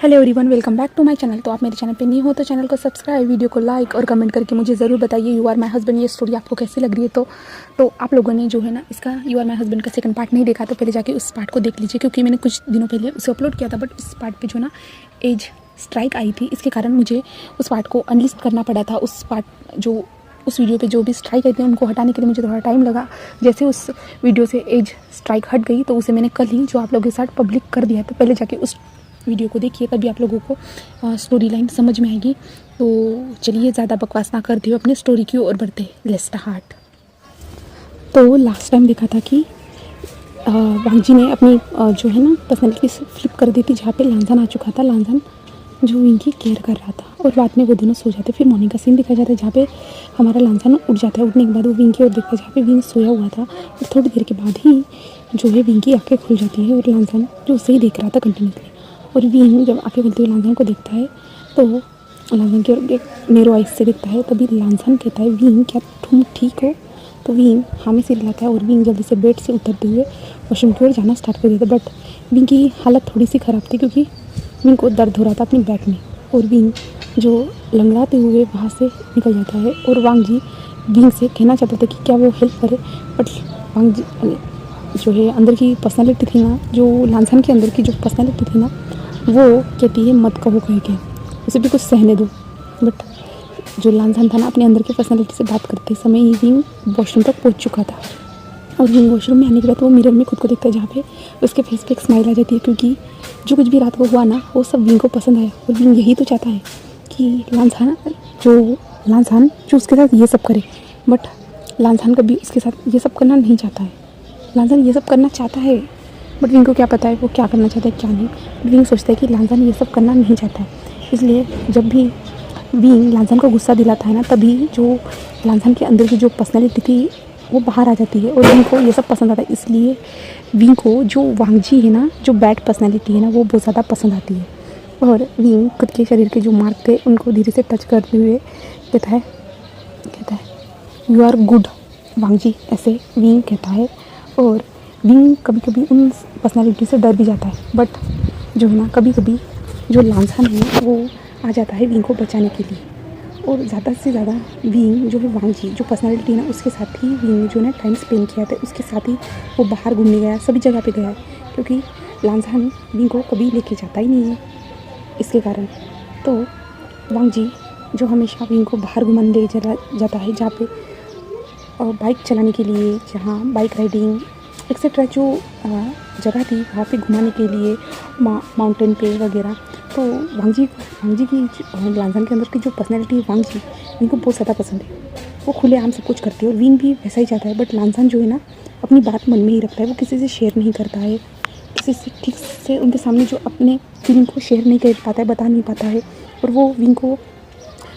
Hello everyone, welcome back to my channel. तो आप मेरे चैनल पे नहीं हो तो चैनल को सब्सक्राइब, वीडियो को लाइक और कमेंट करके मुझे ज़रूर बताइए यू आर माय हस्बैंड ये स्टोरी आपको कैसी लग रही है। तो आप लोगों ने जो है ना इसका यू आर माय हस्बैंड का सेकंड पार्ट नहीं देखा तो पहले जाके उस पार्ट को देख लीजिए, क्योंकि मैंने कुछ दिनों पहले उसे अपलोड किया था। बट इस पार्ट पर जो ना एज स्ट्राइक आई थी, इसके कारण मुझे उस पार्ट को अनलिस्ट करना पड़ा था। उस वीडियो पे जो भी स्ट्राइक आई थी उनको हटाने के लिए मुझे थोड़ा टाइम लगा। जैसे उस वीडियो से एज स्ट्राइक हट गई तो उसे मैंने कल ही जो आप लोगों के साथ पब्लिक कर दिया। तो पहले जाके उस वीडियो को देखिए, तभी आप लोगों को स्टोरी लाइन समझ में आएगी। तो चलिए ज़्यादा बकवास ना करते हुए अपने स्टोरी की ओर बढ़ते। Let's start. तो लास्ट टाइम देखा था कि वांगजी ने अपनी जो है ना पर्सनैलिटी फ्लिप कर दी थी, जहाँ पे लांझन आ चुका था। लांझन जो इनकी केयर कर रहा था और रात में वो दोनों सो जाते। फिर मॉर्निंग का सीन दिखाया जाता है जहाँ पे हमारा लांझन उठ जाता है। उठने के बाद वो विंग की ओर देखता है जहाँ पे विंग सोया हुआ था। और थोड़ी देर के बाद ही जो है विंग की आँखें खुल जाती है और लांझन जो उसे ही देख रहा था कंटिन्यूसली। और विंग जब आँखें खुलते हुए लांझन को देखता है तो लांझन की ओर एक नेरो आइज से देखता है। तभी लांझन कहता है, विंग क्या तुम ठीक हो? तो विंग हाँ में सिर हिलाता है और विंग जल्दी से बेड से उतरते हुए वॉशरूम की ओर जाना स्टार्ट कर देता। बट विंग की हालत थोड़ी सी ख़राब थी, क्योंकि विंग को दर्द हो रहा था अपने बैक में। और विंग जो लंगड़ाते हुए वहाँ से निकल जाता है। और वांगजी विंग से कहना चाहता था कि क्या वो हेल्प करे, बट वांगजी जो है अंदर की पर्सनालिटी थी ना, जो लांझन के अंदर की जो पर्सनालिटी थी ना, वो कहती है मत कहो कह के, उसे भी कुछ सहने दो। बट जो लांझन था ना, अपने अंदर की पर्सनालिटी से बात करते समय ही विंग वॉशरूम तक पहुँच चुका था। और विंग वॉशरूम में आने के बाद वो मिरर में खुद को देखता है, जहाँ पे उसके फेस पे एक स्माइल आ जाती है, क्योंकि जो कुछ भी रात को हुआ ना वो सब विंग को पसंद आया। और विंग यही तो चाहता है कि लांझन जो उसके साथ ये सब करे। बट लांझन कभी उसके साथ ये सब करना नहीं चाहता है। लांझन ये सब करना चाहता है, बट विंग को क्या पता है वो क्या करना चाहता है क्या नहीं। विंग सोचता है कि लांझन ये सब करना नहीं चाहता है, इसलिए जब भी विंग लांझन को गुस्सा दिलाता है ना, तभी जो लांझन के अंदर की जो पर्सनैलिटी थी वो बाहर आ जाती है और विंग को ये सब पसंद आता है। इसलिए विंग को जो वांगजी है ना, जो बैड पर्सनैलिटी है ना, वो बहुत ज़्यादा पसंद आती है। और विंग खुद के शरीर के जो मार्क थे उनको धीरे से टच करते हुए कहता है यू आर गुड वांगजी, ऐसे विंग कहता है। और विंग कभी कभी उन पर्सनैलिटी से डर भी जाता है। बट जो है ना, कभी कभी जो लांझन है वो आ जाता है विंग को बचाने के लिए। और ज़्यादा से ज़्यादा विंग जो है वांगजी जो पर्सनैलिटी है ना, उसके साथ ही विंग जो है ना टाइम स्पेंड किया था। उसके साथ ही वो बाहर घूमने गया, सभी जगह पे गया, क्योंकि लांझन विंग को कभी लेके जाता ही नहीं है इसके कारण। तो वांगजी जो हमेशा विंग को बाहर घुमाने ले जाता है, जहाँ पे बाइक चलाने के लिए, जहाँ बाइक राइडिंग एक्सेट्रा जो जगह थी वहाँ पे घुमाने के लिए, माउंटेन पे वगैरह। तो वांगजी की लांझन के अंदर की जो पर्सनैलिटी है वांगजी, विंग को बहुत ज़्यादा पसंद है। वो खुलेआम सब कुछ करती है और विंग भी वैसा ही चाहता है। बट लांझन जो है ना अपनी बात मन में ही रखता है, वो किसी से शेयर नहीं करता है, किसी से ठीक से उनके सामने जो अपने फीलिंग को शेयर नहीं कर पाता है, बता नहीं पाता है। और वो विंग को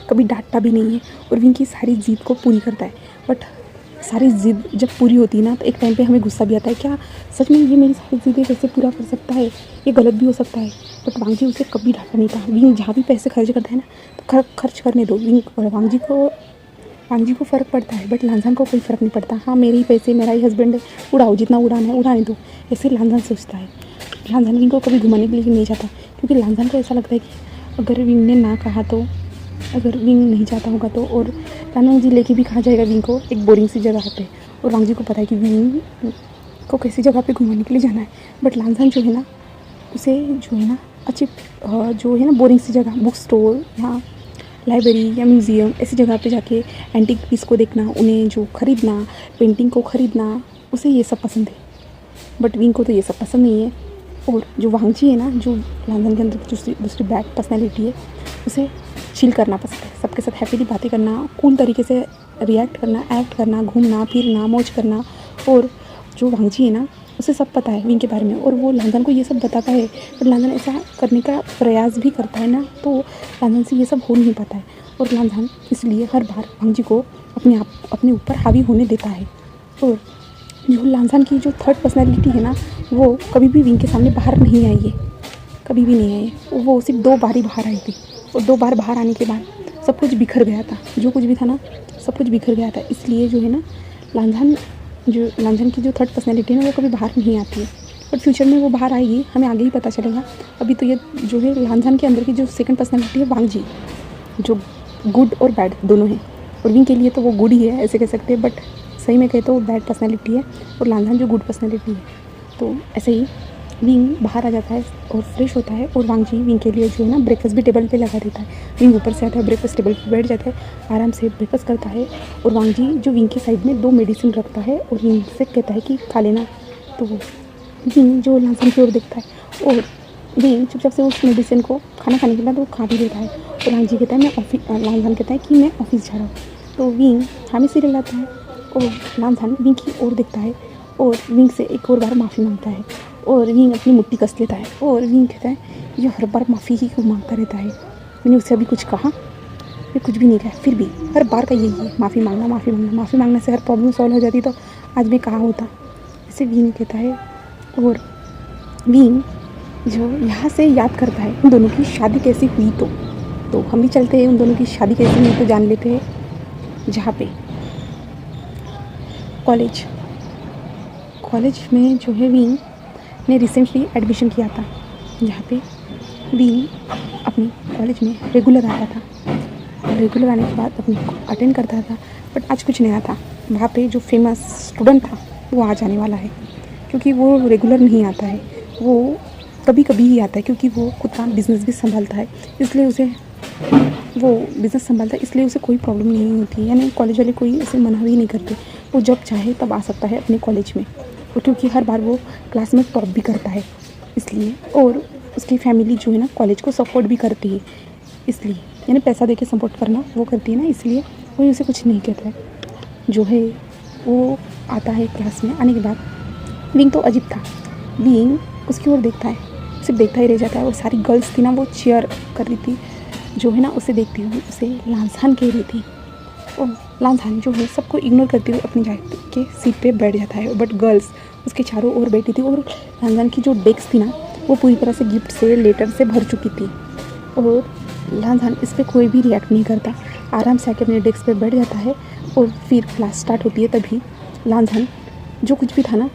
कभी डांटता भी नहीं है और विंग की सारी जिद को पूरी करता है। बट सारी ज़िद जब पूरी होती है ना, तो एक टाइम पे हमें गुस्सा भी आता है, क्या सच में ये मेरी सारी ज़िद्दें कैसे पूरा कर सकता है, ये गलत भी हो सकता है। बट वांगजी उसे कभी डांटा नहीं था। विंग जहाँ भी पैसे खर्च करता है ना, तो खर्च करने दो। विंग और वांगजी को फ़र्क पड़ता है, बट लांझन को कोई फ़र्क नहीं पड़ता। हाँ, मेरे ही पैसे, मेरा ही हस्बैंड है, उड़ाओ जितना उड़ाना है उड़ाने दो, ऐसे लांझन सोचता है। लांझन विंग को कभी घुमाने के लिए नहीं चाहता, क्योंकि लांझन को ऐसा लगता है कि अगर विंग ने ना कहा तो, अगर विंग नहीं चाहता होगा तो, और लांझन जी लेके भी कहा जाएगा विंग को एक बोरिंग सी जगह पे। और वांगजी को पता है कि विंग को कैसी जगह पे घुमाने के लिए जाना है। बट लांझन जो है ना उसे जो है ना अच्छी जो है ना बोरिंग सी जगह, बुक स्टोर या लाइब्रेरी या म्यूज़ियम, ऐसी जगह पे जाके एंटीक पीस को देखना, उन्हें जो ख़रीदना, पेंटिंग को ख़रीदना, उसे ये सब पसंद है। बट विंग को तो ये सब पसंद नहीं है। और जो वांगजी है ना, जो लांझन के अंदर दूसरी बैड पर्सनैलिटी है, उसे चिल करना पसंद है, सबके साथ हैप्पीली बातें करना, कूल तरीके से रिएक्ट करना, एक्ट करना, घूमना फिरना, मौज करना। और जो वांगजी है ना उसे सब पता है विंग के बारे में, और वो लांझन को ये सब बताता है। पर लांझन ऐसा करने का प्रयास भी करता है ना, तो लांझन से ये सब हो नहीं पाता है। और लांझन इसलिए हर बार वांगजी को अपने ऊपर हावी होने देता है। और जो लांझन की जो थर्ड पर्सनैलिटी है ना, वो कभी भी विंग के सामने बाहर नहीं आई है, कभी भी नहीं आई है। वो सिर्फ 2 बार ही बाहर आई थी, और 2 बार बाहर आने के बाद सब कुछ बिखर गया था, जो कुछ भी था ना सब कुछ बिखर गया था। इसलिए जो है ना लांझन की जो थर्ड पर्सनैलिटी है ना, वो कभी बाहर नहीं आती है। बट फ्यूचर में वो बाहर आएगी, हमें आगे ही पता चलेगा। अभी तो ये जो है लांझान के अंदर की जो सेकंड पर्सनैलिटी है वांगजी, जो गुड और बैड दोनों हैं, और विंग के लिए तो वो गुड ही है ऐसे कह सकते हैं, बट सही में कहे तो वो बैड पर्सनैलिटी है और लांझान जो गुड पर्सनैलिटी है। तो ऐसे ही विंग बाहर आ जाता है और फ्रेश होता है, और वांगजी विंग के लिए जो है ना ब्रेकफास्ट भी टेबल पे लगा देता है। विंग ऊपर से आता है, ब्रेकफास्ट टेबल पे बैठ जाता है, आराम से ब्रेकफास्ट करता है, और वांगजी जो विंग की साइड में 2 मेडिसिन रखता है और विंग से कहता है कि खा लेना। तो विंग जो लांझान की ओर देखता है, और विंग चुपचाप से उस मेडिसिन को खाना खाने के बाद वो खा भी लेता है, और वांगजी कहता है मैं ऑफिस, लांझान कहता है कि मैं ऑफिस जा रहा हूँ। तो विंग हामी सिर लाता है, और लांझान विंग की ओर देखता है और विंग से एक और बार माफ़ी मांगता है, और विंग अपनी मुट्ठी कस लेता है, और विंग कहता है ये हर बार माफ़ी ही क्यों मांगता रहता है, मैंने उससे अभी कुछ कहा, ये कुछ भी नहीं कहा, फिर भी हर बार का यही है, माफ़ी मांगना माफ़ी मांगना, माफ़ी मांगने से हर प्रॉब्लम सॉल्व हो जाती, तो आज मैं कहाँ होता, ऐसे विंग कहता है। और विंग जो यहाँ से याद करता है उन दोनों की शादी कैसी हुई, तो हम भी चलते हैं उन दोनों की शादी कैसी हुई तो जान लेते हैं। जहाँ पे कॉलेज में जो है विंग ने रिसेंटली एडमिशन किया था, जहाँ पे विंग अपनी कॉलेज में रेगुलर आता था, रेगुलर आने के बाद अपनी अटेंड करता था, बट आज कुछ नया था। वहाँ पे जो फेमस स्टूडेंट था वो आज आने वाला है, क्योंकि वो रेगुलर नहीं आता है, वो कभी कभी ही आता है, क्योंकि वो खुद का बिज़नेस भी संभालता है, इसलिए उसे इसलिए उसे कोई प्रॉब्लम नहीं होती, यानी कॉलेज वाले कोई उसे मना भी नहीं करते, वो जब चाहे तब आ सकता है अपने कॉलेज में, और क्योंकि हर बार वो क्लास में टॉप भी करता है इसलिए, और उसकी फैमिली जो है ना कॉलेज को सपोर्ट भी करती है, इसलिए यानी पैसा देके सपोर्ट करना वो करती है ना, इसलिए कोई उसे कुछ नहीं कहता है। जो है वो आता है क्लास में, आने के बाद विंग तो अजीब था, विंग उसकी ओर देखता है, सिर्फ देखता ही रह जाता है, और सारी गर्ल्स थी ना वो चीयर कर रही थी, जो है ना उसे देखती हुई उसे लांझान कह रही थी, और लांझान जो है सबको इग्नोर करते हुए अपनी जाके के सीट पे बैठ जाता है, बट गर्ल्स उसके चारों ओर बैठी थी, और लांझान की जो डेस्क थी ना वो पूरी तरह से गिफ्ट से लेटर से भर चुकी थी, और लांझान इस पर कोई भी रिएक्ट नहीं करता, आराम से आके अपने डेस्क पे बैठ जाता है, और फिर क्लास स्टार्ट होती है। तभी लांझान जो कुछ भी था ना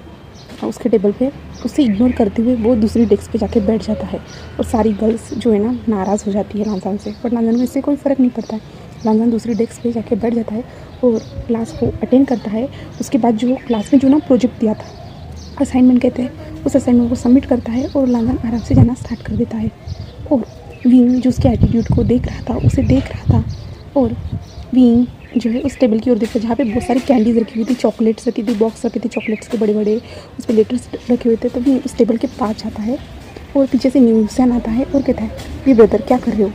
उसके टेबल पे उसे इग्नोर करते हुए वो दूसरी डेस्क पे जाके बैठ जाता है, और सारी गर्ल्स जो है ना नाराज़ हो जाती है लांझान से, बट लांझान को इससे कोई फ़र्क नहीं पड़ता है। लांझान दूसरी डेस्क पे जाके बैठ जाता है और क्लास को अटेंड करता है। उसके बाद जो क्लास में जो ना प्रोजेक्ट दिया था, असाइनमेंट कहते हैं, उस असाइनमेंट को सबमिट करता है, और लांझान आराम से जाना स्टार्ट कर देता है। और विंग जो उसके एटीट्यूड को देख रहा था उसे देख रहा था, और विंग जो है उस टेबल की ओर देखा जहाँ पे बहुत सारी कैंडीज़ रखी हुई थी, चॉकलेट्स रखी थी, बॉक्स रखे थे चॉकलेट्स के बड़े बड़े, उस पर लेटर्स रखे हुए थे। तभी उस टेबल के पास जाता है और पीछे से न्यूसन आता है और कहता है ये ब्रदर क्या कर रहे हो।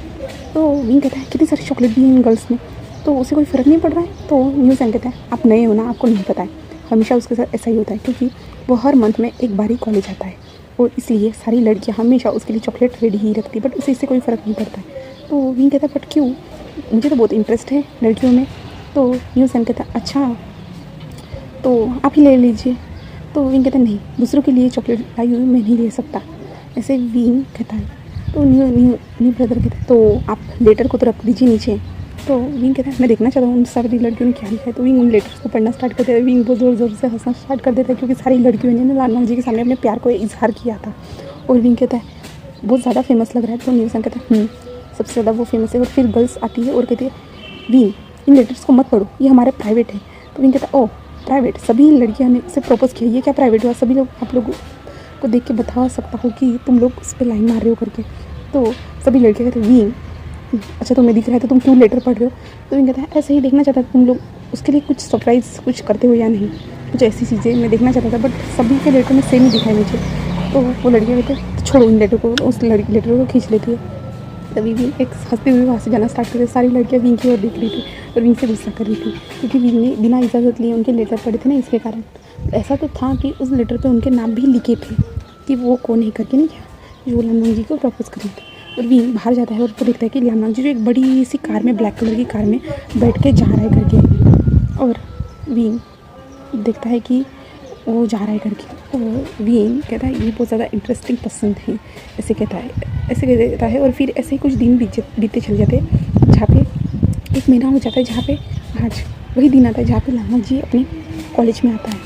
तो विंग कहता है कितनी सारी चॉकलेट दी हैं इन गर्ल्स ने, तो उसे कोई फ़र्क नहीं पड़ रहा है। तो न्यूसन कहता है आप नए हो ना, आपको नहीं पता है, हमेशा उसके साथ ऐसा ही होता है, क्योंकि वो हर मंथ में एक बार ही कॉलेज आता है, और इसलिए सारी लड़कियाँ हमेशा उसके लिए चॉकलेट रेडी ही रखती है, बट उसे इससे कोई फ़र्क नहीं पड़ता है। तो विंग कहता है बट क्यों, मुझे तो बहुत इंटरेस्ट है लड़कियों में। तो न्यूसन कहता है अच्छा तो आप ही ले लीजिए। तो विंग कहता है नहीं, दूसरों के लिए चॉकलेट लाई हुई मैं नहीं ले सकता, ऐसे विंग कहता है। तो न्यू ब्रदर कहता है तो आप लेटर को तो रख दीजिए नीचे। तो विंग कहता है मैं देखना चाहता हूँ उन सारी लड़कियों ने क्या लिखा है। तो विंग उन लेटर्स को पढ़ना स्टार्ट करते हैं। विंग बहुत ज़ोर ज़ोर से हंसना स्टार्ट कर देता है, क्योंकि सारी लड़कियों ने लालनाथ जी के सामने अपने प्यार को इजहार किया था। और विंग कहता है बहुत ज़्यादा फेमस लग रहा है। तो न्यूसन कहता है सबसे ज़्यादा वो फेमस है। और फिर गर्ल्स आती है और कहती है विंग इन लेटर्स को मत पढ़ो, ये हमारे प्राइवेट है। तो विंग कहता है ओह प्राइवेट, सभी लड़कियों ने उसे प्रपोज किया, ये क्या प्राइवेट हुआ, सभी लोग आप लोगों को देख के बता सकता हो कि तुम लोग उस पर लाइन मार रहे हो करके। तो सभी लड़के कहते हैं विंग अच्छा तुम्हें दिख रहा है तो तुम क्यों लेटर पढ़ रहे हो। तो विंग कहता है ऐसे ही देखना चाहता था तुम लोग उसके लिए कुछ सरप्राइज़ कुछ करते हो या नहीं, कुछ ऐसी चीज़ें मैं देखना चाहता था, बट सभी के लेटर में सेम ही दिखा है मुझे। तो वो लड़कियाँ कहते हैं छोड़ो इन लेटर को, उस लेटर को खींच लेती है। तभी विंग एक हंसते हुए वहाँ से जाना स्टार्ट कर दिया। सारी लड़कियाँ विंग की ओर देख रही थी और विंग से गुस्सा कर रही थी, क्योंकि विंग ने बिना इजाज़त लिए उनके लेटर पढ़े थे ना, इसके कारण। ऐसा तो था कि उस लेटर पे उनके नाम भी लिखे थे कि वो कौन है करके, नहीं क्या जो लालनाथ जी को प्रपोज कर रहे थे। और विंग बाहर जाता है और वो देखता है कि लालनाथ जी जो एक बड़ी सी कार में, ब्लैक कलर की कार में बैठ के जा रहा है करके। और विंग देखता है कि वो जा रहा है करके। और विंग कहता है ये बहुत ज़्यादा इंटरेस्टिंग पर्सन है, ऐसे कहता है। और फिर ऐसे ही कुछ दिन बीते चले जाते हैं, जहाँ पे एक महीना हो जाता है, जहाँ पे आज वही दिन आता है जहाँ पे लालनाथ जी अपने कॉलेज में आता है।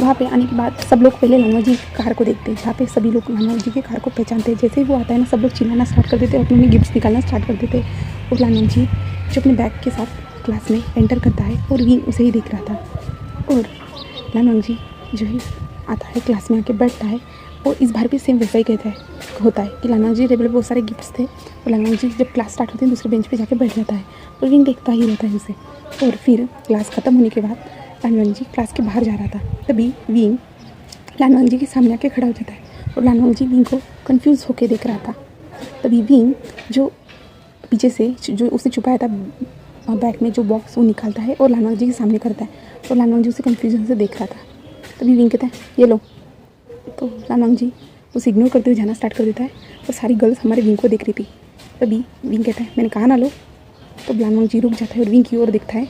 वहाँ पे आने के बाद सब लोग पहले लालवांग जी की कार को देखते हैं, जहाँ पे सभी लोग लालवांग जी की कार को पहचानते हैं। जैसे ही वो आता है ना, सब लोग चिल्लाना स्टार्ट कर देते हैं, अपने गिफ्ट्स निकालना स्टार्ट कर देते हैं। और लालवांग जी जो अपने बैग के साथ क्लास में एंटर करता है और विंग उसे ही देख रहा था। और लालवांग जी जो है आता है, क्लास में आके बैठता है। और इस बार भी सेम वैसा ही होता है कि लालवांग जी टेबल पे बहुत सारे गिफ्ट्स थे, और लालवांग जी जब क्लास स्टार्ट होती है दूसरे बेंच पे जाके बैठ जाता है और विंग देखता ही रहता है उसे। और फिर क्लास ख़त्म होने के बाद लालवांग जी क्लास के बाहर जा रहा था, तभी विंग लालवांग जी के सामने आके खड़ा हो जाता है और लालवांग जी विंग को कंफ्यूज होके देख रहा था। तभी विंग जो पीछे से जो उसने छुपाया था बैग में जो बॉक्स, वो निकालता है और लालवांग जी के सामने करता है, और लालवांग जी उसे कन्फ्यूजन से देख रहा था। तभी विंग कहता है ये लो, तो लालवांग जी उसे इग्नोर करते हुए जाना स्टार्ट कर देता है, और सारी गर्ल्स हमारे विंग को देख रही थी। तभी विंग कहता है मैंने कहा ना लो, तो लालवांग जी रुक जाता है और विंग की ओर देखता है।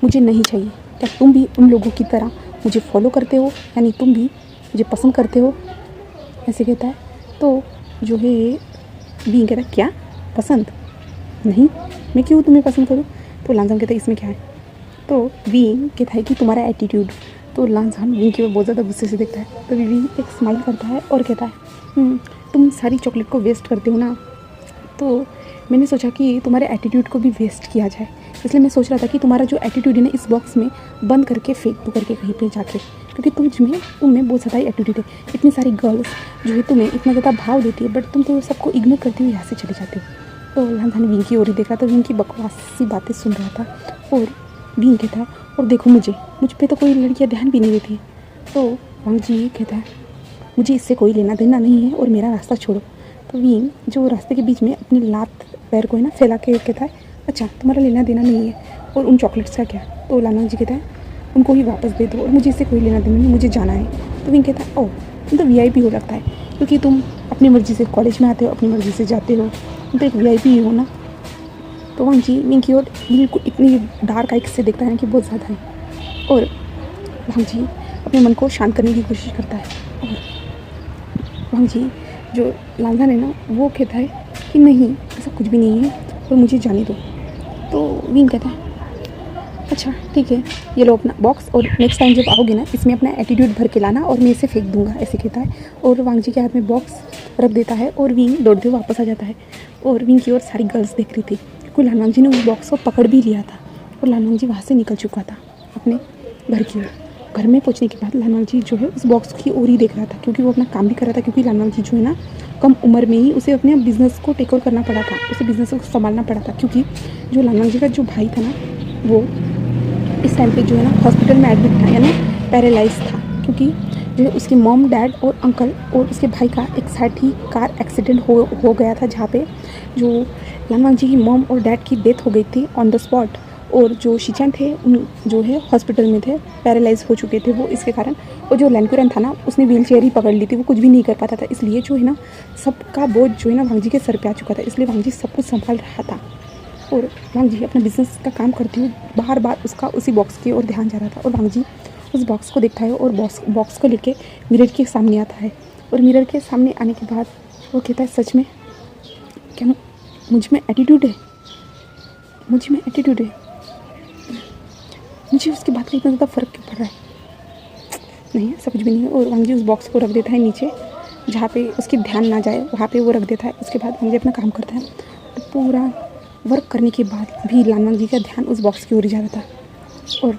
मुझे नहीं चाहिए, क्या तुम भी उन लोगों की तरह मुझे फॉलो करते हो, यानी तुम भी मुझे पसंद करते हो, ऐसे कहता है। तो जो है विंग कहता है क्या पसंद? नहीं, मैं क्यों तुम्हें पसंद करूँ? तो लालवांग कहता है इसमें क्या है? तो विंग कहता है कि तुम्हारा एटीट्यूड। तो लालवांग विंग की ओर बहुत ज़्यादा गुस्से से देखता है। तो विंग एक स्माइल करता है और कहता है तुम सारी चॉकलेट को वेस्ट करते हो ना, तो मैंने सोचा कि तुम्हारे एटीट्यूड को भी वेस्ट किया जाए, इसलिए मैं सोच रहा था कि तुम्हारा जो एटीट्यूड है ना इस बॉक्स में बंद करके फेंक दो करके कहीं पे जाके, क्योंकि तुम में बहुत ज़्यादा ही एटीट्यूड है। इतनी सारी गर्ल्स जो है तुम्हें इतना ज़्यादा भाव देती है, बट तुम तो सबको इग्नोर करती हुई यहाँ से चली जाती हो। तो लालवांग विंग की ओर ही देख रहा था, विंग की बकवास सी बातें सुन रहा था। और विंग कहता है और देखो मुझ पे तो कोई लड़कियाँ ध्यान भी नहीं देती। तो वांग जी कहता है मुझे इससे कोई लेना देना नहीं है और मेरा रास्ता छोड़ो। तो विंग जो रास्ते के बीच में अपनी लात पैर को है ना फैला के कहता है अच्छा तुम्हारा लेना देना नहीं है, और उन चॉकलेट्स का क्या? तो लालवांग जी कहता है उनको ही वापस दे दो और मुझे इससे कोई लेना देना नहीं, मुझे जाना है। तो विंग कहता है ओह तुम तो वीआईपी हो लगता है, क्योंकि तुम अपनी मर्ज़ी से कॉलेज में आते हो, अपनी मर्ज़ी से जाते हो, तुम तो एक वीआईपी ही हो ना। तो वांग जी विंग की ओर बिल्कुल इतनी डार्क आइज से देखता है कि बहुत ज़्यादा है। और वांग जी अपने मन को शांत करने की कोशिश करता है। और वांग जी जो लालवांग है ना वो कहता है कि नहीं ऐसा कुछ भी नहीं है और मुझे जाने दो। तो विंग कहता है अच्छा ठीक है, ये लो अपना बॉक्स, और नेक्स्ट टाइम जब आओगे ना इसमें अपना एटीट्यूड भर के लाना और मैं इसे फेंक दूंगा, ऐसे कहता है। और वांग जी के हाथ में बॉक्स रख देता है और विंग दौड़ते हुए वापस आ जाता है। और विंग की ओर सारी गर्ल्स देख रही थी, क्योंकि लालवांग जी ने उस बॉक्स को पकड़ भी लिया था और लालवांग जी वहाँ से निकल चुका था अपने घर की ओर। घर में पहुँचने के बाद लालवांग जी जो है उस बॉक्स की ओर ही देख रहा था, क्योंकि वो अपना काम भी कर रहा था, क्योंकि लालवांग जी जो है ना कम उम्र में ही उसे अपने बिज़नेस को टेक ओवर करना पड़ा था, उसे बिज़नेस को संभालना पड़ा था, क्योंकि जो लालवांग जी का जो भाई था ना वो इस टाइम पे जो है ना हॉस्पिटल में एडमिट था, यानी पैरालाइज था, क्योंकि जो है उसकी मॉम डैड और अंकल और उसके भाई का एक साथ ही कार एक्सीडेंट हो गया था, जहाँ पे जो लालवांग जी की मॉम और डैड की डेथ हो गई थी ऑन द स्पॉट, और जो शिचान थे उन जो है हॉस्पिटल में थे, पैरालाइज हो चुके थे वो इसके कारण। और जो लैनकुरन था ना उसने व्हील चेयर ही पकड़ ली थी, वो कुछ भी नहीं कर पाता था, इसलिए जो है ना सबका बोझ जो है ना वांग जी के सर पे आ चुका था, इसलिए वांग जी सब कुछ संभाल रहा था। और वांग जी अपना बिजनेस का काम करते हुए बार बार उसका उसी बॉक्स की ओर ध्यान जा रहा था। और वांग जी उस बॉक्स को देखता है और बॉक्स को लेके मिरर के सामने आता है, और मिरर के सामने आने के बाद वो कहता है सच में क्या मुझ में एटीट्यूड है? मुझ में एटीट्यूड है? मुझे उसकी बात का इतना ज़्यादा फ़र्क क्यों पड़ रहा है? नहीं ऐसा कुछ भी नहीं है। और वांग जी उस बॉक्स को रख देता है नीचे, जहाँ पे उसकी ध्यान ना जाए वहाँ पे वो रख देता है। उसके बाद वांग जी अपना काम करता है, तो पूरा वर्क करने के बाद भी लालवांग जी का ध्यान उस बॉक्स की ओर ही जा रहा था और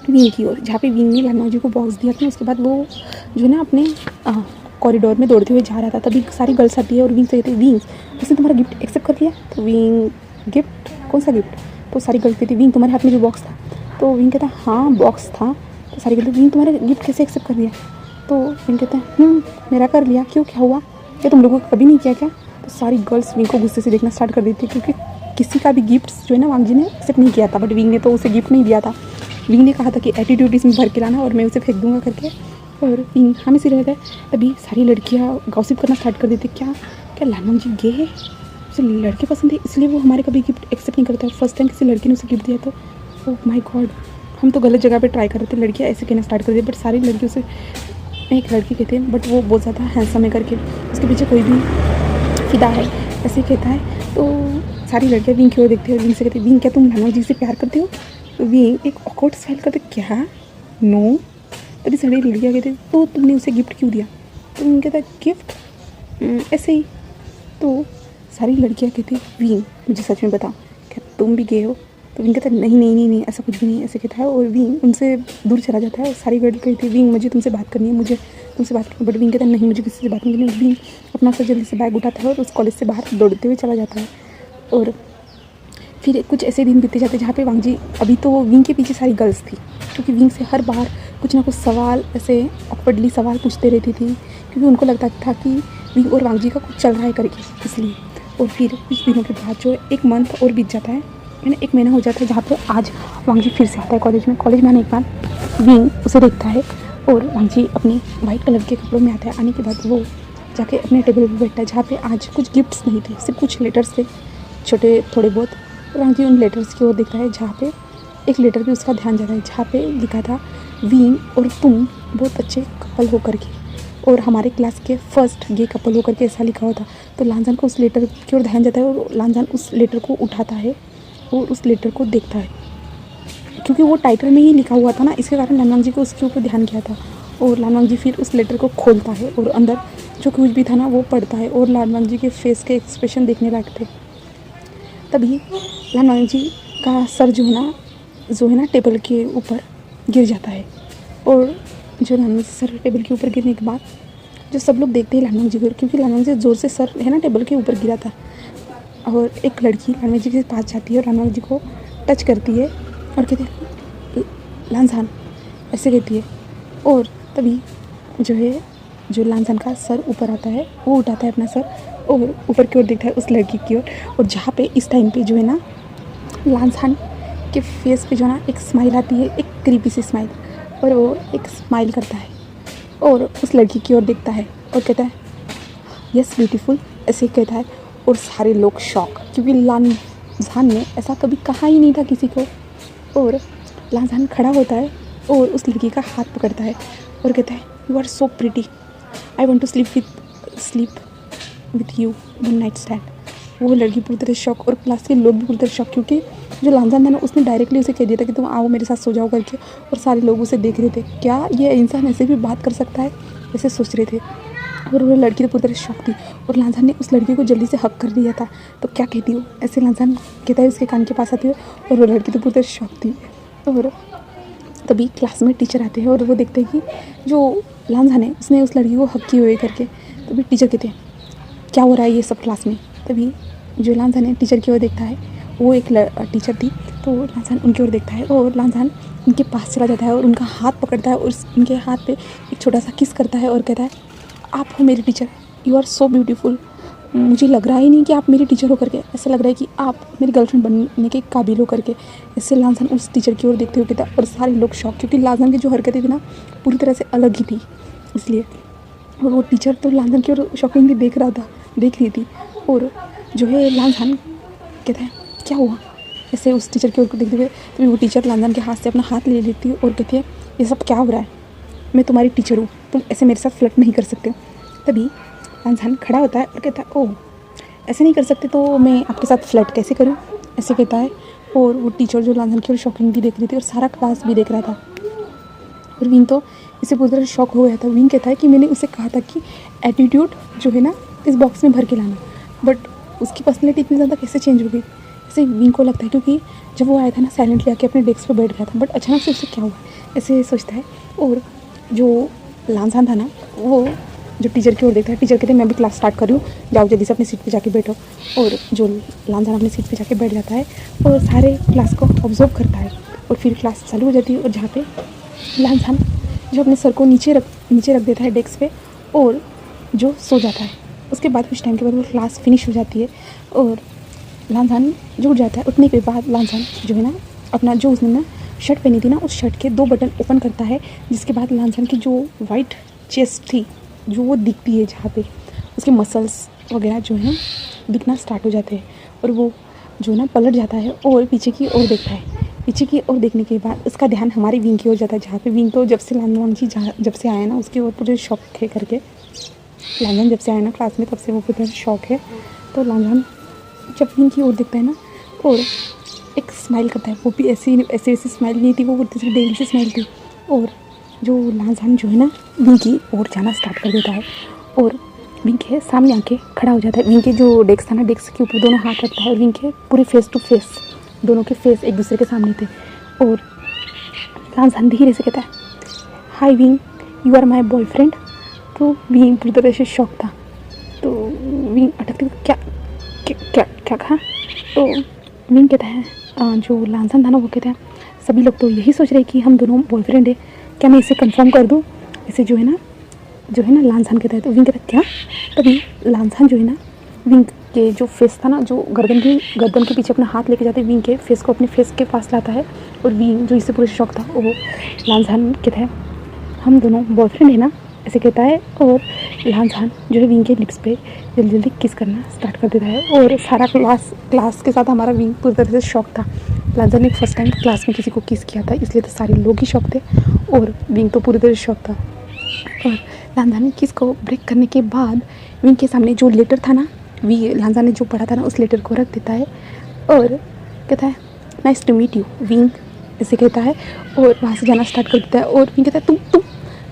विंग की ओर, जहाँ पे विंग ने लालवांग जी को बॉक्स दिया था। उसके बाद वो जो है ना अपने कॉरिडोर में दौड़ते हुए जा रहा था, तभी सारी गर्ल्स आती है और विंग से कहती है विंग उसने तुम्हारा गिफ्ट एक्सेप्ट कर लिया? तो विंग गिफ्ट कौन सा गिफ्ट? तो सारी गर्ल्स कहती विंग तुम्हारे हाथ में जो बॉक्स था? तो विंग कहता हाँ बॉक्स था। तो सारी गर्ल्स विंग तुम्हारा गिफ्ट कैसे एक्सेप्ट कर लिया? तो विंग कहता है मेरा कर लिया, क्यों क्या हुआ? क्या तुम लोगों को कभी नहीं किया क्या? तो सारी गर्ल्स विंग को गुस्से से देखना स्टार्ट कर देती है, क्योंकि किसी का भी गिफ्ट्स जो है ना वांग जी ने एक्सेप्ट नहीं किया था, बट विंग ने तो उसे गिफ्ट नहीं दिया था। विंग ने कहा था कि एटीट्यूड इसमें भर के लाना और मैं उसे फेंक दूंगा करके, और विंग हमें से रहता है। तभी सारी लड़कियां गॉसिप करना स्टार्ट कर देती, क्या क्या लालवांग जी गे है, उसे लड़के पसंद है इसलिए वो हमारे कभी गिफ्ट एक्सेप्ट नहीं करता। फर्स्ट टाइम किसी लड़की ने उसे गिफ्ट दिया तो ओह माय गॉड, हम तो गलत जगह पे ट्राई कर रहे थे। लड़कियाँ ऐसे कहना स्टार्ट कर दी, बट सारी लड़कियों से एक लड़की कहते हैं बट वो बहुत ज़्यादा हैंडसम है करके, उसके पीछे कोई भी फिदा है ऐसे कहता है। तो सारी लड़कियाँ विंग की ओर देखती है और विंग से कहती है विंग क्या तुम लालवांग जी से प्यार करते हो? तो विंग एक ऑकवर्ड स्माइल करते क्या नो तभी सारी लड़कियाँ कहती तो तुमने उसे गिफ्ट क्यों दिया? तो विंग कहता गिफ्ट ऐसे ही। तो सारी लड़कियाँ कहती विंग मुझे सच में बता, क्या तुम भी गए हो? तो विंग कहता नहीं नहीं नहीं नहीं ऐसा कुछ भी नहीं, ऐसे कहता है। और विंग उनसे दूर चला जाता है। सारी गर्ल कहती विंग मुझे तुमसे बात करनी है, मुझे तुमसे बात करनी है। बट विंग कहता नहीं मुझे किसी से बात नहीं करनी। विंग अपना सा जल्दी से बैग उठाता है और उस कॉलेज से बाहर दौड़ते हुए चला जाता है। और फिर कुछ ऐसे दिन बीते जाते जहाँ पे वांग जी, अभी तो विंग के पीछे सारी गर्ल्स थी, क्योंकि विंग से हर बार कुछ ना कुछ सवाल ऐसे ऑकवर्डली सवाल पूछते रहती थी, क्योंकि उनको लगता था कि विंग और वांग जी का कुछ चल रहा है करके, इसलिए। और फिर कुछ दिनों के बाद जो 1 मंथ और बीत जाता है, यानी 1 महीना हो जाता है, जहाँ पे आज वांग जी फिर से आता है कॉलेज में। कॉलेज में आने के बाद विंग उसे देखता है और वांग जी अपने वाइट कलर के कपड़ों में आता है। आने के बाद वो जाके अपने टेबल पर बैठता है, जहाँ पे आज कुछ गिफ्ट्स नहीं थे, सिर्फ कुछ लेटर्स थे छोटे थोड़े बहुत। वांग जी उन लेटर्स की ओर देखता है, जहाँ पे एक लेटर पे उसका ध्यान जाता है, जहाँ पे लिखा था विंग और तुम बहुत अच्छे कपल हो करके, और हमारे क्लास के फर्स्ट गे कपल हो करके, ऐसा लिखा हुआ था। तो लांजान को उस लेटर की ओर ध्यान जाता है और लांजान उस लेटर को उठाता है और उस लेटर को देखता है, क्योंकि वो टाइटल में ही लिखा हुआ था ना, इसके कारण लानवांग जी को उसके ऊपर ध्यान किया था। और लानवांग जी फिर उस लेटर को खोलता है और अंदर जो कुछ भी था ना वो पढ़ता है, और लानवांग जी के फेस के एक्सप्रेशन देखने लायक थे। तभी लानवांग जी का सर जो है ना टेबल के ऊपर गिर जाता है। और जो लानवांग जी सर टेबल के ऊपर गिरने के बाद जो सब लोग देखते हैं लानवांग जी को, क्योंकि लानवांग जी ज़ोर से सर है ना टेबल के ऊपर गिरा था। और एक लड़की लानवांग जी के पास जाती है और लानवांग जी को टच करती है और कहती है लांजान, ऐसे कहती है। और तभी जो लांजान का सर ऊपर आता है, वो उठाता है अपना सर और ऊपर की ओर देखता है उस लड़की की ओर। और जहाँ पे इस टाइम पे जो है ना लांजान के फेस पे जो है ना एक स्माइल आती है, एक क्रीपी सी स्माइल, और वो एक स्माइल करता है और उस लड़की की ओर देखता है और कहता है यस ब्यूटीफुल, ऐसे कहता है। और सारे लोग शॉक, क्योंकि लांजान ने ऐसा कभी कहा ही नहीं था किसी को। और लांजान खड़ा होता है और उस लड़की का हाथ पकड़ता है और कहता है you are so pretty, I want to sleep with you one night stand. वो लड़की पूरी तरह शॉक और क्लास के लोग भी पूरी तरह शॉक, क्योंकि जो लांजान था ना उसने डायरेक्टली उसे कह दिया था कि तुम आओ मेरे साथ सो जाओ करके। और सारे लोग उसे देख रहे थे, क्या ये इंसान ऐसे भी बात कर सकता है, ऐसे सोच रहे थे। और वो लड़की तो पूरी तरह शॉक थी। और लांजान ने उस लड़की को जल्दी से हक कर दिया था। तो क्या कहती हो, ऐसे लांजान कहता है उसके कान के पास आती है। और वो लड़की तो पूरी तरह शॉक थी। और तभी क्लास में टीचर आते हैं और वो देखते हैं कि जो लांजान है उसने उस लड़की को हक किए हुए करके। तभी टीचर कहते हैं क्या हो रहा है ये सब क्लास में। तभी जो लांजान है टीचर की ओर देखता है, वो एक टीचर थी, तो लांजान उनकी ओर देखता है और लांजान उनके पास चला जाता है और उनका हाथ पकड़ता है और उनके हाथ पे एक छोटा सा किस करता है और कहता है आप हो मेरी teacher, you are so beautiful. मुझे लग रहा ही नहीं कि आप मेरी टीचर हो करके, ऐसा लग रहा है कि आप मेरी गर्लफ्रेंड बनने के काबिल हो करके। इससे लांजान उस टीचर की ओर देखते हुए कहता। और सारे लोग शॉक, क्योंकि लांजान की जो हरकतें थी ना पूरी तरह से अलग ही थी, इसलिए। और वो टीचर तो लांजान की ओर शॉकिंगली देख रही थी। और जो है लांजान कहता है क्या हुआ, ऐसे उस टीचर की ओर को देखते हुए। तभी वो टीचर लांजान के हाथ से अपना हाथ ले लेती है और कहती है ये सब क्या हो रहा है, मैं तुम्हारी टीचर हूँ, तुम ऐसे मेरे साथ फ्लर्ट नहीं कर सकते हो। तभी लांजान खड़ा होता है और कहता है ओह ऐसे नहीं कर सकते तो मैं आपके साथ फ्लर्ट कैसे करूँ, ऐसे कहता है। और वो टीचर जो लांजान की ओर शॉकिंगली देख रही थी और सारा क्लास भी देख रहा था। और विंग तो इसे पूरी तरह शॉक हो गया था। विंग कहता है कि मैंने उसे कहा था कि एटीट्यूड जो है ना इस बॉक्स में भर के लाना, बट उसकी पर्सनैलिटी इतनी ज़्यादा कैसे चेंज हो गई, ऐसे विंग को लगता है। क्योंकि जब वो आया था ना साइलेंटली आके अपने डेस्क पे बैठ गया था, बट अचानक से उससे क्या हुआ ऐसे सोचता है। और जो लांजान था ना वो जो टीचर की ओर देखता है, टीचर कहते हैं मैं भी क्लास स्टार्ट कर रही हूँ, जाओ जल्दी से अपनी सीट पे जाके बैठो। और जो लांजान अपनी सीट पे जाके बैठ जाता है और सारे क्लास को ऑब्जर्व करता है। और फिर क्लास चालू हो जाती है और जहाँ पे लांजान जो अपने सर को नीचे रख देता है डेस्क पे और जो सो जाता है। उसके बाद कुछ टाइम के बाद वो क्लास फिनिश हो जाती है और लांजान जो उठ जाता है। उठने के बाद लांजान जो है ना अपना जो उसने ना शर्ट पहनी थी ना उस शर्ट के 2 बटन ओपन करता है, जिसके बाद लांजान की जो वाइट चेस्ट थी जो वो दिखती है, जहाँ पे उसके मसल्स वगैरह जो हैं दिखना स्टार्ट हो जाते हैं। और वो जो ना पलट जाता है और पीछे की ओर देखता है। पीछे की ओर देखने के बाद उसका ध्यान हमारी विंग की ओर जाता है, जहाँ पे विंग तो जब से लांजान जी जब से आया ना उसकी ओर पूरे शौक है करके। लांजान जब से आया ना क्लास में तब से वो पूरा शौक है। तो लांजान जब विंग की ओर देखता है ना और एक स्माइल करता है, वो भी ऐसी स्माइल नहीं थी, वो पूरी तरह डेल से स्माइल थी। और जो लांजान जो है ना विंग की ओर जाना स्टार्ट कर देता है और विंग के सामने आके खड़ा हो जाता है। विंग के जो डेस्क था ना, डेस्क के ऊपर दोनों हाथ रखता है और विंग के पूरे फेस टू फेस, दोनों के फेस एक दूसरे के सामने थे। और लांजान धीरे से कहता है, hi Wing, you are my boyfriend. तो विंग पूरी तरह से शॉक था। तो विंग अटकते क्या क्या क्या क्या कहा। तो विंग कहता है, जो लांजान था ना वो कहता है, सभी लोग तो यही सोच रहे हैं कि हम दोनों बॉयफ्रेंड है, क्या मैं इसे कंफर्म कर दूँ? इसे जो है ना लांजान कहता है। तो विंग कहता है क्या? तभी लांजान जो है ना विंग के जो फेस था ना, जो गर्दन के पीछे अपना हाथ लेके जाते विंग के फेस को अपने फेस के पास लाता है। और विंग जो इससे पूरे शौक था वो लांजान कहता है, हम दोनों बॉयफ्रेंड है ना, ऐसे कहता है। और लांजान जो है विंग के लिप्स पे जल्दी जल्दी किस करना स्टार्ट कर देता है। और सारा क्लास के साथ हमारा विंग पूरी तरह से शौक था। लांजान ने फर्स्ट टाइम क्लास में किसी को किस किया था, इसलिए तो सारे लोग ही शौक थे और विंग तो पूरी तरह से शौक था। और लांजान ने किस को ब्रेक करने के बाद विंग के सामने जो लेटर था ना, लांजान ने जो पढ़ा था ना, उस लेटर को रख देता है और कहता है, नाइस टू मीट यू विंग, ऐसे कहता है। और वहाँ से जाना स्टार्ट कर देता है। और विंग कहता है तुम।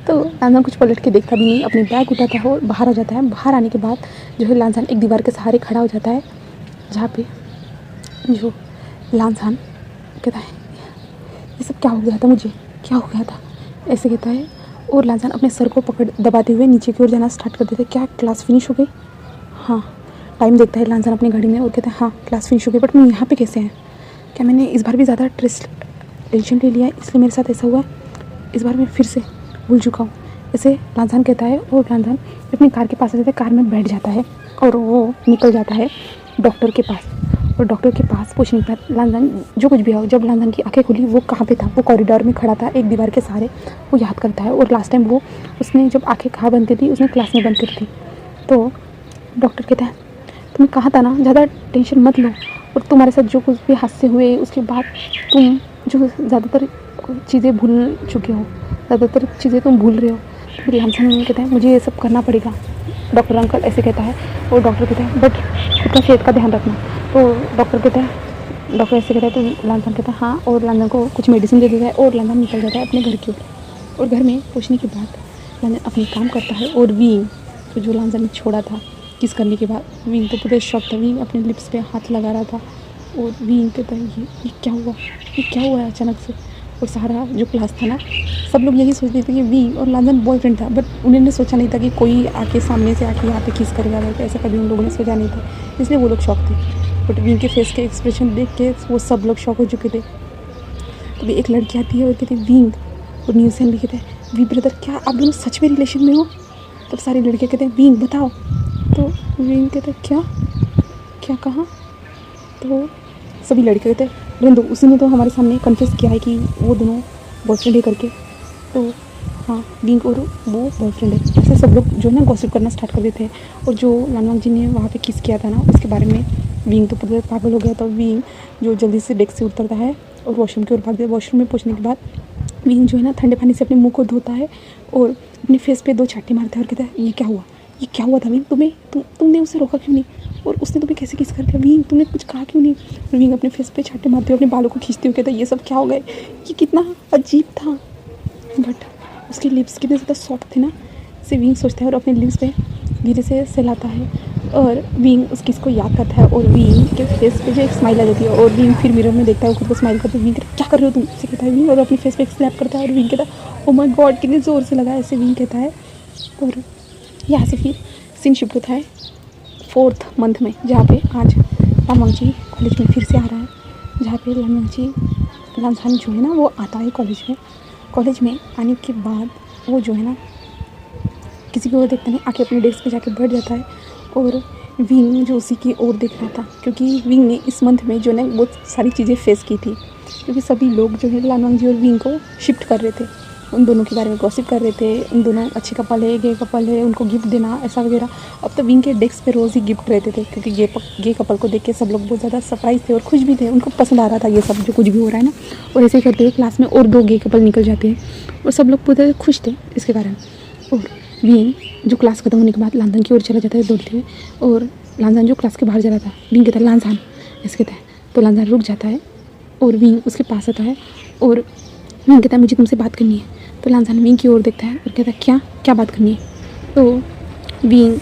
तो लांजान कुछ पलट के देखता भी नहीं, अपनी बैग उठाता है और बाहर आ जाता है। बाहर आने के बाद जो है लांजान एक दीवार के सहारे खड़ा हो जाता है, जहाँ पे जो लांजान कहता है, ये सब क्या हो गया था, मुझे क्या हो गया था, ऐसे कहता है। और लांजान अपने सर को पकड़ दबाते हुए नीचे की ओर जाना स्टार्ट कर देता है। क्या क्लास फिनिश हो गई? हाँ, टाइम देखता है लांजान अपनी घड़ी में और कहता है, हाँ क्लास फिनिश हो गई, बट मैं यहाँ पे कैसे हैं? क्या मैंने इस बार भी ज़्यादा टेंशन ले लिया है, इसलिए मेरे साथ ऐसा हुआ? इस बार मैं फिर से भूल चुका हूँ, ऐसे लांजान कहता है। और लांजान अपनी कार के पास आ जाता है, कार में बैठ जाता है और वो निकल जाता है डॉक्टर के पास। और डॉक्टर के पास पूछने के बाद लांजान जो कुछ भी हो, जब लांजान की आंखें खुली वो कहाँ पे था? वो कॉरिडोर में खड़ा था एक दीवार के सहारे। वो याद करता है और लास्ट टाइम उसने जब आंखें कहाँ बंद की थी, उसने क्लास में बंद करी थी। तो डॉक्टर कहता है, तुम्हें कहा था ना ज़्यादा टेंशन मत लो, और तुम्हारे साथ जो कुछ भी हादसे हुए उसके बाद तुम जो ज़्यादातर चीज़ें भूल चुके हो, ज़्यादातर चीज़ें तुम भूल रहे हो। फिर लांजान कहता है, मुझे ये सब करना पड़ेगा डॉक्टर अंकल, ऐसे कहता है। और डॉक्टर कहता है, बट अपना सेहत का ध्यान रखना। तो डॉक्टर ऐसे कहता है। तो लांजान कहता है हाँ, और लांजान को कुछ मेडिसिन दे देता है और लांजान निकल जाता है अपने घर की ओर। और घर में पहुँचने के बाद लांजान अपने काम करता है। और विंग तो जो लांजान ने छोड़ा था किस करने के बाद, विंग तो पूरे शॉक था। विंग अपने लिप्स पे हाथ लगा रहा था और विंग कहता है, ये क्या हुआ है अचानक से? और सारा जो क्लास था ना, सब लोग यही सोचते थे कि विंग और लांजान बॉयफ्रेंड था, बट उन्होंने सोचा नहीं था कि कोई आके सामने से आके यहाँ पे किस करेगा, ऐसा कभी उन लोगों ने सोचा नहीं था, इसलिए वो लोग शॉक थे। बट विंग के फेस के एक्सप्रेशन देख के वो सब लोग शॉक हो चुके थे। तभी एक लड़की आती है और कहती है, विंग, और न्यूज़ चैनल कहते हैं, वी ब्रदर, क्या आप दोनों सच में रिलेशन में हो? तब सारी लड़कियाँ कहते हैं, विंग बताओ। तो विंग कहते हैं, क्या कहा? तो सभी लड़के कहते हैं, रहने दो, उसने तो हमारे सामने कन्फेस किया है कि वो दोनों बॉयफ्रेंड है करके। तो हाँ, विंग और वो बॉयफ्रेंड है, ऐसे सब लोग जो है ना गॉसिप करना स्टार्ट कर देते हैं। और जो लांजान जी ने वहाँ पे किस किया था ना, उसके बारे में विंग तो पूरा पागल हो गया था। विंग जो जल्दी से डेस्क से उतरता है और वॉशरूम की ओर भागता है। वॉशरूम में पहुँचने के बाद विंग जो है ना ठंडे पानी से अपने मुँह को धोता है और अपने फेस पे 2 चाटे मारता है और कहता है, ये क्या हुआ था विंग? तुमने उसे रोका क्यों नहीं? और उसने तुम्हें कैसे किस कर दिया विंग? तुमने कुछ कहा क्यों नहीं? और विंग अपने फेस पे छाटे मारते हुए अपने बालों को खींचते हुए कहता है, ये सब क्या हो गए? ये कितना अजीब था। बट उसके लिप्स कितने ज़्यादा सॉफ्ट थे ना, इसे विंग सोचता है और अपने लिप्स पे धीरे से सहलाता है। और विंग उस किस को याद करता है और विंग के फेस पे जो एक स्माइल आ जाती है। और विंग फिर मिरर में देखता है, खुद को स्माइल करता है। विंग क्या कर रहे हो तुम, ऐसे कहता है विंग, और अपने फेस पे एक स्लैप करता है। और विंग कहता है, ओ माय गॉड, कितने ज़ोर से लगा, ऐसे विंग कहता है। और यहाँ से फिर सीन शिफ्ट होता है 4th मंथ में, जहाँ पे आज लांजान कॉलेज में फिर से आ रहा है, जहाँ पे लांजान जो है ना वो आता है कॉलेज में आने के बाद वो जो है ना किसी की ओर देखता नहीं, आके अपने डेस्क पे जाके बैठ जाता है। और विंग जो उसी की ओर देख रहा था, क्योंकि विंग ने इस मंथ में जो है ना बहुत सारी चीज़ें फेस की थी, क्योंकि सभी लोग जो है लांजान जी और विंग को शिफ्ट कर रहे थे, उन दोनों के बारे में गॉसिप कर रहे थे, उन दोनों अच्छे कपल है, गे कपल है, उनको गिफ्ट देना ऐसा वगैरह। अब तो विंग के डेस्क पे रोज़ ही गिफ्ट रहते थे, क्योंकि गे कपल को देख के सब लोग बहुत ज़्यादा सरप्राइज थे और खुश भी थे, उनको पसंद आ रहा था ये सब जो कुछ भी हो रहा है ना। और ऐसे ही करते हुए क्लास में और 2 गे कपल निकल जाते हैं और सब लोग पूरे खुश थे इसके कारण। और विंग जो क्लास खत्म होने के बाद लांजान की ओर चला जाता है दौड़ते हुए, और लांजान जो क्लास के बाहर जा रहा था, विंग कहता है, लांजान, ऐसे कहता है। तो लांजान रुक जाता है और विंग उसके पास आता है और विंग कहता है मुझे तुमसे बात करनी है। तो लांजान विंग की ओर देखता है और कहता है क्या क्या बात करनी है। तो विंग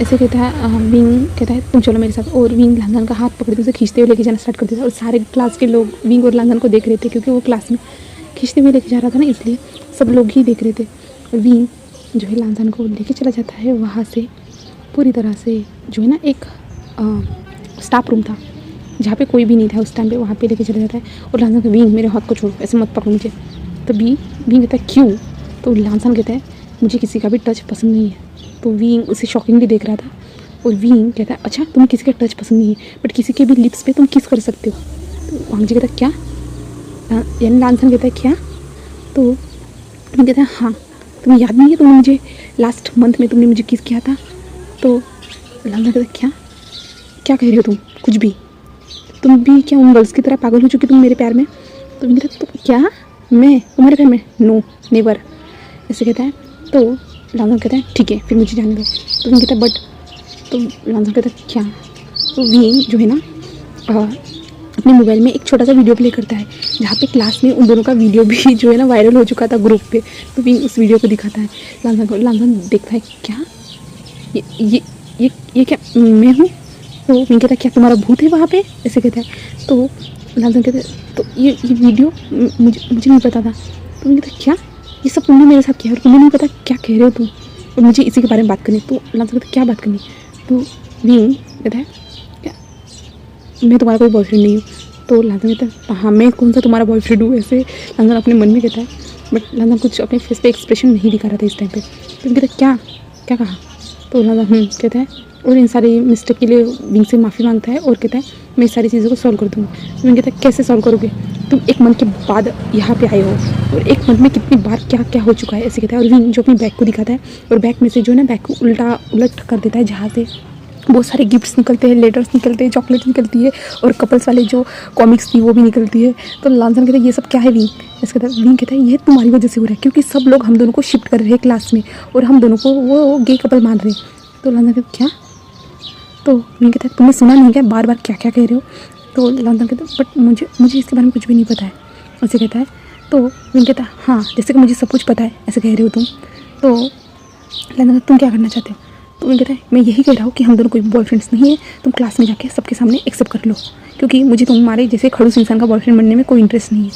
ऐसे कहता है, विंग कहता है तुम चलो मेरे साथ। और विंग लांजान का हाथ पकड़ के उसे खींचते हुए लेके जाना स्टार्ट कर देता है। और सारे क्लास के लोग विंग और लांजान को देख रहे थे, क्योंकि वो क्लास में खींचते हुए लेके जा रहा था ना, इसलिए सब लोग ही देख रहे थे। और विंग जो है लांजान को लेके चला जाता है वहाँ से पूरी तरह से, जो है ना एक स्टाफ रूम था जहाँ पे कोई भी नहीं था उस टाइम पे, वहाँ पे लेके चला जाता है। और लांजान का विंग मेरे हाथ को छोड़ो, ऐसे मत पकड़ो मुझे। तो विंग कहता है क्यों? तो लांजान कहता है मुझे किसी का भी टच पसंद नहीं है। तो विंग उसे शॉकिंगली देख रहा था। और विंग कहता है अच्छा तुम्हें किसी का टच पसंद नहीं है, बट किसी के भी लिप्स पे तुम किस कर सकते हो। तो वांग जी कहता है क्या, यानी लांजान कहता है क्या? तो विंग कहता है हाँ, तुम्हें याद नहीं है तुमने मुझे लास्ट मंथ में तुमने मुझे किस किया था। तो लांजान कहता है क्या क्या कह रहे हो तुम, कुछ भी, तुम भी क्या उन गर्ल्स की तरह पागल हो चुकी तुम मेरे प्यार में। तो विंग कहता है तो क्या मैं तुम्हारे प्यार में, नो नेवर, ऐसे कहता है। तो लांजान कहता है ठीक है फिर मुझे जाने दो। तो विंग कहता है बट, तो लांजान कहता है क्या। तो विंग जो है ना अपने मोबाइल में एक छोटा सा वीडियो प्ले करता है जहाँ पे क्लास में उन दोनों का वीडियो भी जो है ना वायरल हो चुका था ग्रुप पे। तो विंग उस वीडियो को दिखाता है लांजान को। लांजान देखता है क्या ये क्या मैं हूँ। तो विंग कहता है क्या तुम्हारा भूत है वहाँ पे, ऐसे कहता है। तो लांजान कहता है तो ये वीडियो मुझे नहीं पता था। तो विंग कहता है क्या ये सब तुमने मेरे साथ किया और तुम्हें नहीं पता क्या कह रहे हो तुम, और मुझे इसी के बारे में बात करनी है। तो लांजान कहता है क्या बात करनी। तो विंग कहता है क्या मैं तुम्हारा कोई बॉयफ्रेंड नहीं हूँ। तो लांजान कहता है हाँ मैं कौन सा तुम्हारा बॉयफ्रेंड हूँ, ऐसे लांजान अपने मन में कहता है। बट लांजान कुछ अपने फेस पे एक्सप्रेशन नहीं दिखा रहा था इस टाइम पे। तो कहता है क्या क्या कहा। तो लांजान कहता है और इन सारी मिस्टेक के लिए विंग से माफ़ी मांगता है और कहता है मैं इस सारी चीज़ों को सॉल्व कर दूँगा। तो विंग कहता है कैसे सॉल्व करोगे, तुम एक मंथ के बाद यहाँ पे आए हो और एक मंथ में कितनी बार क्या क्या हो चुका है, ऐसे कहता है। और विंग जो अपनी बैग को दिखाता है और बैग में से जो है ना बैग को उलट कर देता है, जहाँ से बहुत सारे गिफ्ट्स निकलते हैं, लेटर्स निकलते हैं, चॉकलेट निकलती है और कपल्स वाले जो कॉमिक्स थी वो भी निकलती है। तो लांजान कहता है ये सब क्या है विंग, ऐसे कहता है। विंग कहता है ये तुम्हारी वजह से हो रहा है, क्योंकि सब लोग हम दोनों को शिफ्ट कर रहे हैं क्लास में और हम दोनों को वो गे कपल मान रहे हैं। तो लांजान कहता है क्या। तो विंग कहता है तुमने सुना नहीं क्या बार बार क्या क्या कह रहे हो। तो लांजान कहता है बट मुझे इसके बारे में कुछ भी नहीं पता है, ऐसे कहता है। तो विंग कहता है हाँ जैसे कि मुझे सब कुछ पता है ऐसे कह रहे हो तुम। तो लांजान तुम क्या करना चाहते हो। तो विंग कहता है मैं यही कह रहा हूँ कि हम दोनों कोई बॉयफ्रेंड्स नहीं है, तुम क्लास में जाके सबके सामने एक्सेप्ट कर लो, क्योंकि मुझे तुम्हारे जैसे खड़ूस इंसान का बॉयफ्रेंड बनने में कोई इंटरेस्ट नहीं है,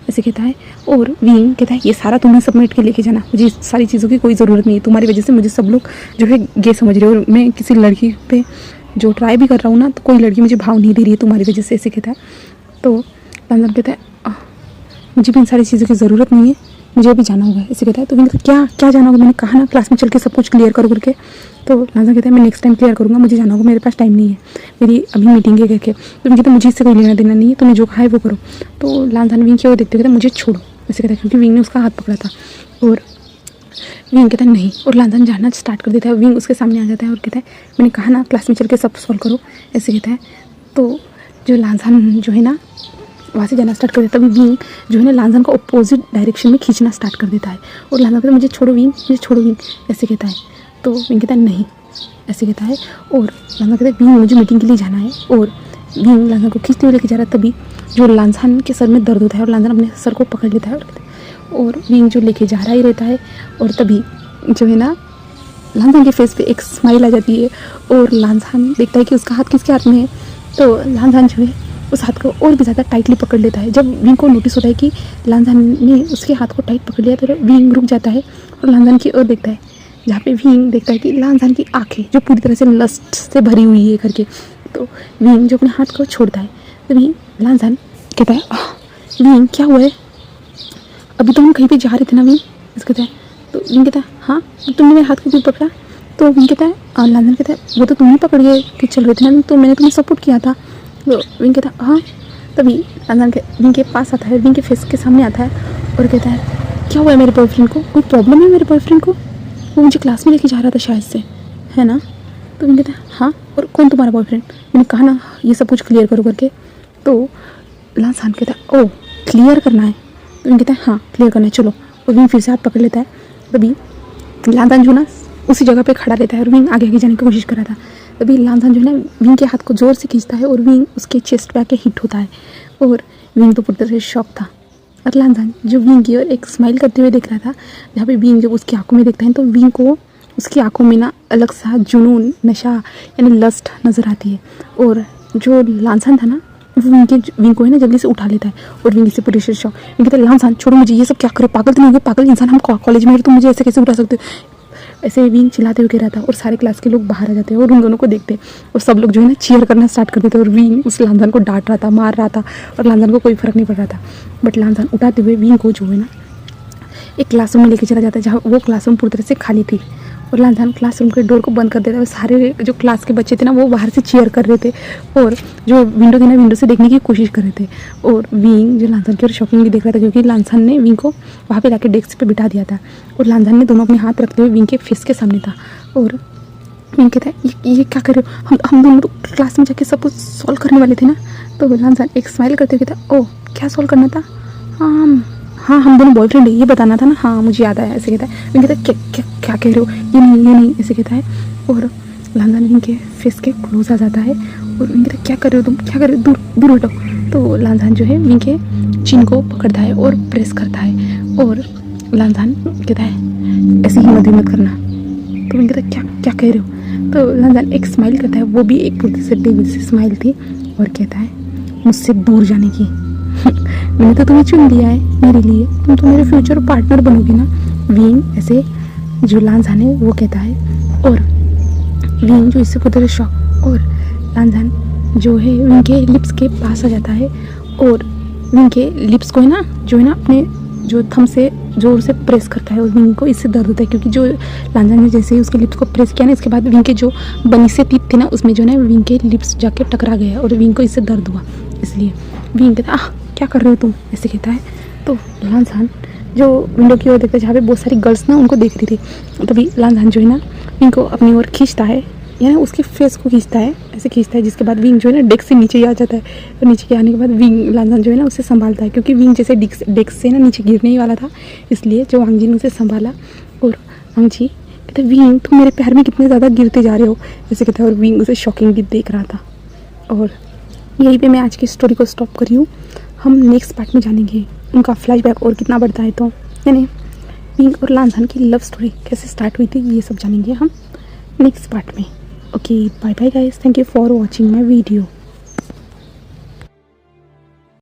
ऐसे कहता है। और विंग कहता है ये सारा तुम्हें सबमिट के लेके जाना, मुझे इस सारी चीज़ों की कोई ज़रूरत नहीं है, तुम्हारी वजह से मुझे सब लोग जो है गे समझ रहे हो और मैं किसी लड़की पे जो ट्राई भी कर रहा हूँ ना तो कोई लड़की मुझे भाव नहीं दे रही है तुम्हारी वजह से, ऐसे कहता है। तो लांजान कहता है मुझे भी इन सारी चीज़ों की ज़रूरत नहीं है, मुझे अभी जाना होगा, ऐसे कहता है। तो विंग कहता है क्या जाना होगा, मैंने कहा ना क्लास में चल के सब कुछ क्लियर करो करके। तो लांजान कहता है मैं नेक्स्ट टाइम क्लियर करूँगा, मुझे जाना होगा, मेरे पास टाइम नहीं है, मेरी अभी मीटिंग है करके। तो विंग कहता है मुझे इससे कोई लेना देना नहीं है, तुमने जो कहा है वो करो। तो लांजान विंग की ओर देखते कहता है मुझे छोड़ो, ऐसे कहता है, क्योंकि विंग ने उसका हाथ पकड़ा था। और विंग कहता है नहीं, और लांजान जाना स्टार्ट कर देता है। विंग उसके सामने आ जाता है और कहता है मैंने कहा ना क्लास में चल के सब सॉल्व करो, ऐसे कहता है। तो जो लांजान जो है ना वहाँ से जाना स्टार्ट कर देता है। विंग जो है ना लांजान को अपोजिट डायरेक्शन में खींचना स्टार्ट कर देता है और लांजान कहता है मुझे छोड़ो विंग, ऐसे कहता है। तो विंग कहता है नहीं, ऐसे कहता है। और लांजान कहता है विंग मुझे मीटिंग के लिए जाना है। और विंग लांजान को खींचते हुए लेके जा रहा है, तभी जो लांजान के सर में दर्द होता है और लांजान अपने सर को पकड़ लेता है और विंग जो लेके जा रहा ही रहता है। और तभी जो है ना लांजान के फेस पे एक स्माइल आ जाती है और लांजान देखता है कि उसका हाथ किसके हाथ में है। तो लांजान जो है उस हाथ को और भी ज़्यादा टाइटली पकड़ लेता है। जब विंग को नोटिस होता है कि लांजान ने उसके हाथ को टाइट पकड़ लिया तो विंग रुक जाता है और लांजान की ओर देखता है, जहाँ पे विंग देखता है कि लांजान की आंखें जो पूरी तरह से लस्ट से भरी हुई है करके। तो विंग जो अपने हाथ को छोड़ता है तभी लांजान कहता है विंग क्या हुआ है, अभी तो हम कहीं पे जा रहे थे ना विंग, ऐसा कहता है। तो विंग कहता है हाँ तुमने मेरे हाथ को क्यों पकड़ा। तो विंग कहता है लांजान कहता है वो तो तुमने पकड़ के चल रहे थे ना, तो मैंने तुम्हें सपोर्ट किया था। तो विंग कहता है हाँ। तभी लांजान विंग के पास आता है, विंग के फेस के सामने आता है और कहता है क्या हुआ है मेरे बॉयफ्रेंड को, कोई प्रॉब्लम है मेरे बॉयफ्रेंड को, वो मुझे क्लास में लेके जा रहा था शायद से, है ना। तो विंग कहता है हाँ और कौन तुम्हारा बॉयफ्रेंड, मैंने कहा ना ये सब कुछ क्लियर करो करके। तो लांजान कहता है ओह क्लियर करना है। तो विंग कहता है हाँ क्लियर करना है चलो। और विंग फिर से हाथ पकड़ लेता है। तभी लांजान जो ना उसी जगह पे खड़ा रहता है और विंग आगे जाने की कोशिश कर रहा था। तभी लांजान जो है ना विंग के हाथ को ज़ोर से खींचता है और विंग उसके चेस्ट पे आके हिट होता है और विंग तो पूरी तरह से शॉक था। और लांजान जो विंग की और एक स्माइल करते हुए देख रहा था, जहाँ पे विंग जब उसकी आंखों में देखता है तो विंग को उसकी आंखों में ना अलग सा जुनून, नशा यानी लस्ट नज़र आती है। और जो लांजान था ना वो विंग को है ना जल्दी से उठा लेता है और विंग से पूरी शॉक। विंग कहता है लांजान छोड़ो मुझे, ये सब क्या करो, पागल तो नहीं हो गए, पागल इंसान, हम कॉलेज में तुम मुझे ऐसे कैसे उठा सकते हो। ऐसे विंग चिल्लाते हुए कह रहा था और सारे क्लास के लोग बाहर आ जाते हैं और उन दोनों को देखते और सब लोग जो है ना चीयर करना स्टार्ट कर देते और विंग उस लांजान को डांट रहा था, मार रहा था और लांजान को कोई फ़र्क नहीं पड़ रहा था। बट लांजान उठाते हुए विंग को जो है ना एक क्लासरूम में लेके चला जाता है, जहाँ वो क्लासरूम पूरी तरह से खाली थी। और लांजान क्लासरूम के डोर को बंद कर देता है और सारे जो क्लास के बच्चे थे ना वो बाहर से चीयर कर रहे थे और जो विंडो थी ना विंडो से देखने की कोशिश कर रहे थे। और विंग जो लांजान की और शॉकिंगली देख रहा था, क्योंकि लांजान ने विंग को वहाँ पे लाके डेस्क पे बिठा दिया था और लांजान ने दोनों अपने हाथ रखते हुए विंग के फेस के सामने था। और विंग कहता है ये क्या कर रहे हो, हम दोनों तो क्लास में जाके सब कुछ सॉल्व करने वाले थे ना। तो लांजान एक स्माइल करते हुए कहता ओह क्या सॉल्व करना था, हाँ हम दोनों बॉयफ्रेंड है ये बताना था ना, हाँ मुझे याद आया, ऐसे कहता है। विंग कहता है क्या कह रहे हो, ये नहीं ऐसे कहता है। और लांजान विंग के फेस के क्लोज आ जाता है और विंग कहता है क्या कर रहे हो तुम, क्या कर रहे हो, दूर हटो। तो लांजान जो है विंग के चिन को पकड़ता है और प्रेस करता है और लांजान कहता है ऐसी हिम्मत मत करना। तो विंग कहता है क्या कह रहे हो। तो लांजान एक स्माइल करता है, वो भी एक पूरी से डेविल सी स्माइल थी और कहता है मुझसे दूर जाने की मैंने तो तुम्हें चुन लिया है मेरे लिए, तुम तो मेरे फ्यूचर पार्टनर बनोगे ना। विंग ऐसे जो लांजान है वो कहता है और विंग जो इससे पूरी शॉक और लांजान जो है विंग के लिप्स के पास आ जाता है और विंग के लिप्स को है ना जो है ना अपने जो थंब से जोर से प्रेस करता है और विंग को इससे दर्द होता है, क्योंकि जो लांजान ने जैसे ही उसके लिप्स को प्रेस किया ना इसके बाद विंग के जो बनी से टीथ थे ना उसमें जो है ना विंग के लिप्स जाके टकरा गया और विंग को इससे दर्द हुआ। इसलिए विंग कहता है क्या कर रहे हो तुम, ऐसे कहता है। तो लांजान जो विंडो की ओर देखता है जहाँ पे बहुत सारी गर्ल्स ना उनको देख रही थी, तभी लांजान जो है ना विंग को अपनी ओर खींचता है, यानी उसके फेस को खींचता है, ऐसे खींचता है, जिसके बाद विंग जो है ना डेस्क से नीचे ही आ जाता है और नीचे के आने के बाद विंग लांजान जो है ना उसे संभालता है, क्योंकि विंग जैसे डेस्क से ना नीचे गिरने ही वाला था, इसलिए जो वांगजी ने उसे संभाला। और वांगजी कहते विंग तुम मेरे प्यार में कितने ज़्यादा गिरते जा रहे हो, ऐसे कहता है और विंग उसे शॉकिंगली देख रहा था। और यहीं पे मैं आज की स्टोरी को स्टॉप कर रही हूँ। हम नेक्स्ट पार्ट में जानेंगे उनका फ्लैशबैक और कितना बढ़ता है, तो यानी विंग और लांजान की लव स्टोरी कैसे स्टार्ट हुई थी ये सब जानेंगे हम नेक्स्ट पार्ट में। Okay bye bye guys, thank you for watching my video.